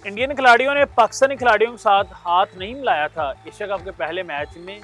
Indian खिलाड़ियों ने पाकिस्तानी खिलाड़ियों के साथ हाथ नहीं मिलाया था एशिया कप के पहले मैच में।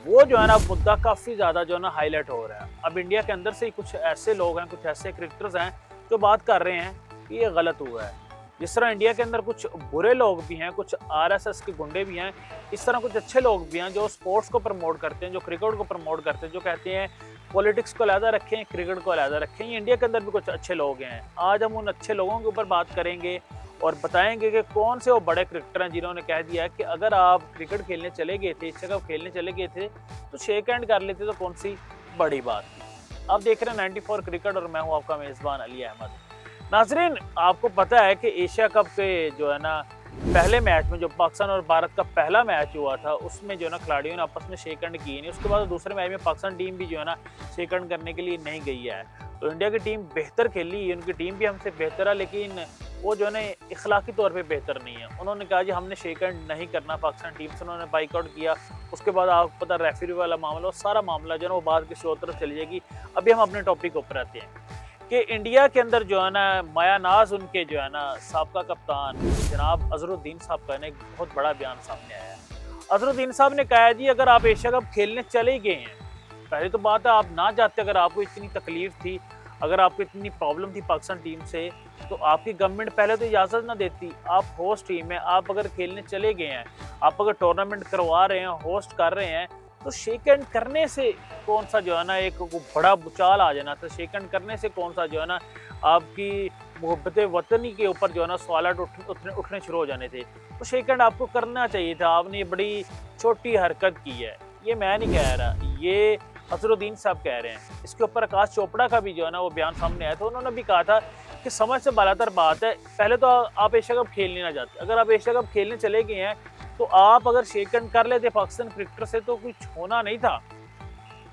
वो जो है ना मुद्दा काफ़ी ज़्यादा जो है ना हाईलाइट हो रहा है। अब इंडिया के अंदर से ही कुछ ऐसे लोग हैं, कुछ ऐसे क्रिकेटर्स हैं जो बात कर रहे हैं कि ये गलत हुआ है। जिस तरह इंडिया के अंदर कुछ बुरे लोग भी हैं, कुछ आरएसएस के गुंडे भी हैं, इस तरह कुछ अच्छे लोग भी हैं जो स्पोर्ट्स को प्रमोट करते हैं, जो क्रिकेट को प्रमोट करते हैं, जो कहते हैं पॉलिटिक्स को अलहदा रखें, क्रिकेट को अलहदा रखें। ये इंडिया के अंदर भी कुछ अच्छे लोग हैं। आज हम उन अच्छे लोगों के ऊपर बात करेंगे और बताएंगे कि कौन से वो बड़े क्रिकेटर हैं जिन्होंने कह दिया है कि अगर आप क्रिकेट खेलने चले गए थे, एशिया कप खेलने चले गए थे, तो शेक हैंड कर लेते तो कौन सी बड़ी बात थी। आप देख रहे हैं 94 क्रिकेट और मैं हूं आपका मेज़बान अली अहमद। नाजरीन, आपको पता है कि एशिया कप के जो है ना पहले मैच में जो पाकिस्तान और भारत का पहला मैच हुआ था उसमें जो है ना खिलाड़ियों ने आपस में शेक हैंड की नहीं। उसके बाद दूसरे मैच में पाकिस्तान टीम भी जो है ना शेक हैंड करने के लिए नहीं गई है। तो इंडिया की टीम बेहतर खेली, उनकी टीम भी हमसे बेहतर है, लेकिन वो जो है ना इखलाकी तौर पे बेहतर नहीं है। उन्होंने कहा जी हमने शेक हैंड नहीं करना पाकिस्तान टीम से, उन्होंने बाइकआउट किया। उसके बाद आपको पता रेफरी वाला मामला, वो सारा मामला जो है ना वो बात किसी और तरफ चली जाएगी। अभी हम अपने टॉपिक के ऊपर आते हैं कि इंडिया के अंदर जो है ना मायानाज उनके जो है ना साबका कप्तान जनाब अजहरुद्दीन साहब का एक बहुत बड़ा बयान सामने आया है। अजहरुद्दीन साहब ने कहा है जी अगर आप एशिया कप खेलने चले गए हैं, पहले तो बात है आप ना जाते, अगर आपको इतनी तकलीफ थी, अगर आपको इतनी प्रॉब्लम थी पाकिस्तान टीम से, तो आपकी गवर्नमेंट पहले तो इजाज़त ना देती। आप होस्ट टीम है, आप अगर खेलने चले गए हैं, आप अगर टूर्नामेंट करवा रहे हैं, होस्ट कर रहे हैं, तो शेक हैंड करने से कौन सा जो है ना एक बड़ा भूचाल आ जाना था। शेक हैंड करने से कौन सा जो है ना आपकी मोहब्बत वतनी के ऊपर जो है ना सवाल उठने शुरू हो जाने थे। तो शेक हैंड आपको करना चाहिए था। आपने ये बड़ी छोटी हरकत की है, ये मैं नहीं कह रहा, ये अजहरुद्दीन साहब कह रहे हैं। इसके ऊपर आकाश चोपड़ा का भी जो है ना वो बयान सामने आया था। उन्होंने भी कहा था कि समझ से बालातर बात है, पहले तो आप एशिया कप खेलने ना जाते। अगर आप एशिया कप खेलने चले गए हैं तो आप अगर शेक हैंड कर लेते पाकिस्तान क्रिकेटर से तो कुछ होना नहीं था।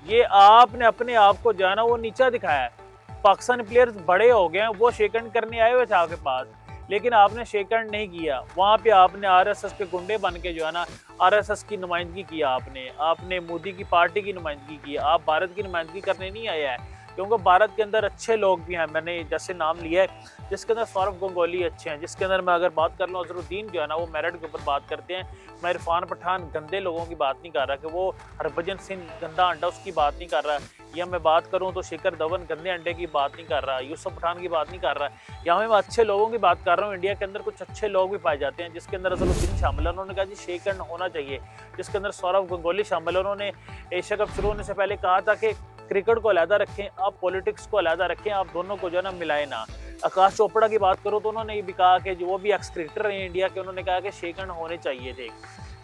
ये आपने अपने आप को जो है ना वो नीचा दिखाया है। पाकिस्तानी प्लेयर्स बड़े हो गए हैं, वो शेक हैंड करने आए हुए थे आपके पास, लेकिन आपने शेक हैंड नहीं किया। वहाँ पे आपने आरएसएस के गुंडे बन के जो है ना आरएसएस की नुमाइंदगी की, आपने मोदी की पार्टी की नुमाइंदगी की। आप भारत की नुमाइंदगी करने नहीं आया है, क्योंकि भारत के अंदर अच्छे लोग भी हैं। मैंने जैसे नाम लिया है जिसके अंदर सौरव गंगोली अच्छे हैं, जिसके अंदर मैं अगर बात कर लूँ अजहरुद्दीन जो है ना वो मेरिट के ऊपर बात करते हैं। मैं इरफान पठान गंदे लोगों की बात नहीं कर रहा कि वो हरभजन सिंह गंदा अंडा उसकी बात नहीं कर रहा, या मैं बात करूं तो शिखर धवन गंदे अंडे की बात नहीं कर रहा, यूसुफ पठान की बात नहीं कर रहा। यहाँ मैं अच्छे लोगों की बात कर रहा हूँ। इंडिया के अंदर कुछ अच्छे लोग भी पाए जाते हैं, जिसके अंदर अजहरुद्दीन शामिल है। उन्होंने कहा जी शेक हैंड होना चाहिए। जिसके अंदर सौरव गंगोली शामिल है। उन्होंने एशिया कप शुरू होने से पहले कहा था कि क्रिकेट को अलहदा रखें, आप पॉलिटिक्स को अलहदा रखें, आप दोनों को जो है ना मिलाए ना। आकाश चोपड़ा की बात करो तो उन्होंने ये भी कहा कि जो वो भी एक्स क्रिकेटर हैं इंडिया के, उन्होंने कहा कि शेक हैंड होने चाहिए थे।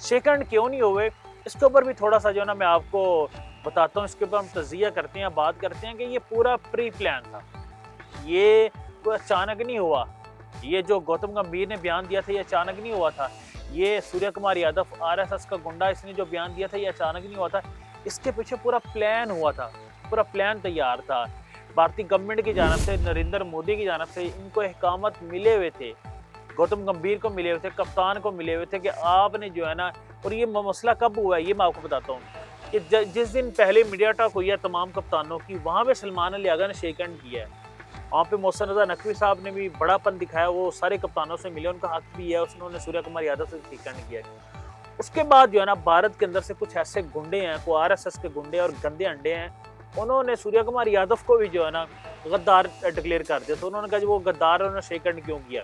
शेक हैंड क्यों नहीं हुए, इसके ऊपर भी थोड़ा सा जो है ना मैं आपको बताता हूँ। इसके ऊपर हम तजिया करते हैं, बात करते हैं कि ये पूरा प्री प्लान था, ये कोई अचानक नहीं हुआ। ये जो गौतम गंभीर ने बयान दिया था ये अचानक नहीं हुआ था। ये सूर्य कुमार यादव आरएसएस का गुंडा, इसने जो बयान दिया था ये अचानक नहीं हुआ था। इसके पीछे पूरा प्लान हुआ था, पूरा प्लान तैयार था। भारतीय गवर्नमेंट की जानब से, नरेंद्र मोदी की जानब से इनको अहकामत मिले हुए थे, गौतम गंभीर को मिले हुए थे, कप्तान को मिले हुए थे कि आपने जो है ना। और ये मसला कब हुआ है ये मैं आपको बताता हूँ कि जिस दिन पहले मीडिया टॉक हुई है तमाम कप्तानों की, वहाँ पे सलमान अली आगा ने शेक हैंड किया है। वहाँ पे मोहसिन रजा नकवी साहब ने भी बड़ापन दिखाया, वो सारे कप्तानों से मिले, उनका हक भी है, उन्होंने सूर्य कुमार यादव से शेक हैंड किया है। उसके बाद जो है ना भारत के अंदर से कुछ ऐसे गुंडे हैं, को आरएसएस के गुंडे और गंदे अंडे हैं, उन्होंने सूर्य कुमार यादव को भी जो है ना गद्दार डिक्लेयर कर दिया। तो उन्होंने कहा वो गद्दार, उन्होंने शेक हैंड क्यों किया।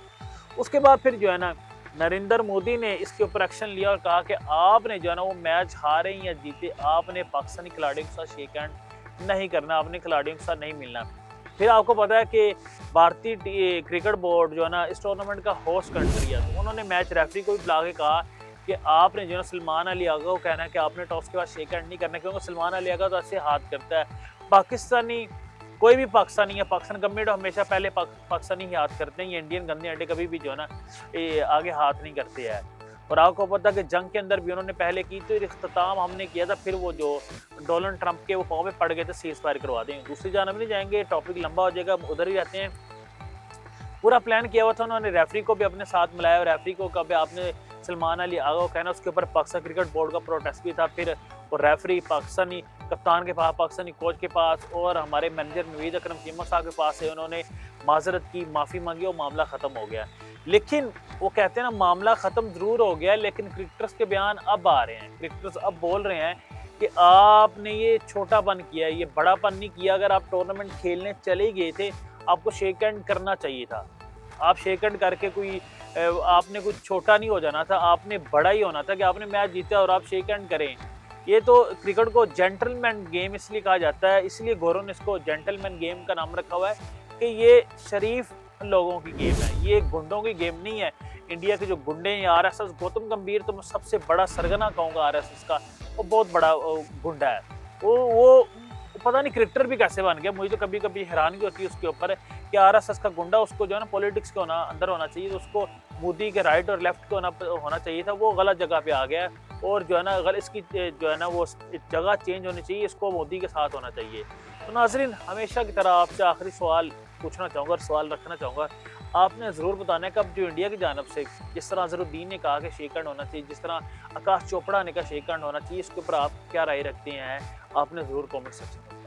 उसके बाद फिर जो है ना नरेंद्र मोदी ने इसके ऊपर एक्शन लिया और कहा कि आपने जो है ना वो मैच हारे या जीते, आपने पाकिस्तानी खिलाड़ियों के साथ शेक हैंड नहीं करना, आपने खिलाड़ियों के साथ नहीं मिलना। फिर आपको पता है कि भारतीय क्रिकेट बोर्ड जो है ना इस टूर्नामेंट का होस्ट कंट्री है, तो उन्होंने मैच रेफरी को भी बुला के कहा कि आपने जो है सलमान अली आगा को कहना है कि आपने टॉस के बाद शेक हैंड नहीं करना, क्योंकि सलमान अली आगा तो ऐसे हाथ करता है। पाकिस्तानी कोई भी पाकिस्तानी है, पाकिस्तान गवर्नमेंट हमेशा पहले पाकिस्तानी ही हाथ करते हैं। ये इंडियन गंदे अंडे कभी भी जो है ना आगे हाथ नहीं करते हैं। और आपको पता कि जंग के अंदर भी उन्होंने पहले की, तो इख्तिताम हमने किया था, फिर वो जो डोनाल्ड ट्रंप के वो पाँव में पड़ गए थे, सीज फायर करवा देंगे। दूसरी जानब नहीं जाएंगे, टॉपिक लंबा हो जाएगा, उधर ही रहते हैं। पूरा प्लान किया हुआ था। उन्होंने रेफरी को भी अपने साथ मिलाया, और रेफरी को कभी आपने सलमान अली आगा को कहना, उसके ऊपर पाकिस्तान क्रिकेट बोर्ड का प्रोटेस्ट भी था। फिर वो रेफरी पाकिस्तानी कप्तान के पास, पाकिस्तानी कोच के पास और हमारे मैनेजर नवीद अकरम चीमा साहब के पास है, उन्होंने माजरत की, माफ़ी मांगी और मामला ख़त्म हो गया। लेकिन वो कहते हैं ना, मामला ख़त्म ज़रूर हो गया है, लेकिन क्रिकेटर्स के बयान अब आ रहे हैं। क्रिकेटर्स अब बोल रहे हैं कि आपने ये छोटापन किया है, ये बड़ापन नहीं किया। अगर आप टूर्नामेंट खेलने चले ही गए थे, आपको शेक हैंड करना चाहिए था। आप शेक हैंड करके आपने कुछ छोटा नहीं हो जाना था, आपने बड़ा ही होना था कि आपने मैच जीता और आप शेक हैंड करें। ये तो क्रिकेट को जेंटलमैन गेम इसलिए कहा जाता है, इसलिए गौरव ने इसको जेंटलमैन गेम का नाम रखा हुआ है कि ये शरीफ लोगों की गेम है, ये गुंडों की गेम नहीं है। इंडिया के जो गुंडे हैं, आरएसएस, गौतम गंभीर तो मैं सबसे बड़ा सरगना कहूँगा आरएसएस का, वो बहुत बड़ा गुंडा है। वो पता नहीं क्रिकेटर भी कैसे बन गया। मुझे तो कभी कभी हैरानगी होती है उसके ऊपर कि आरएसएस का गुंडा, उसको जो है ना पॉलिटिक्स के अंदर होना चाहिए, तो उसको मोदी के राइट और लेफ्ट के होना चाहिए था। वो गलत जगह पे आ गया है और जो है ना अगर इसकी जो है ना वो जगह चेंज होनी चाहिए, इसको मोदी के साथ होना चाहिए। तो नाजरीन, हमेशा की तरह आपसे आखिरी सवाल पूछना चाहूँगा और सवाल रखना चाहूँगा, आपने ज़रूर बताना है कि अब जो इंडिया की जानब से जिस तरह अजहरुद्दीन ने कहा कि शेक हैंड होना चाहिए, जिस तरह आकाश चोपड़ा ने कहा शेक हैंड होना चाहिए, इसके ऊपर आप क्या राय रखते हैं, आपने ज़रूर कमेंट सेक्शन में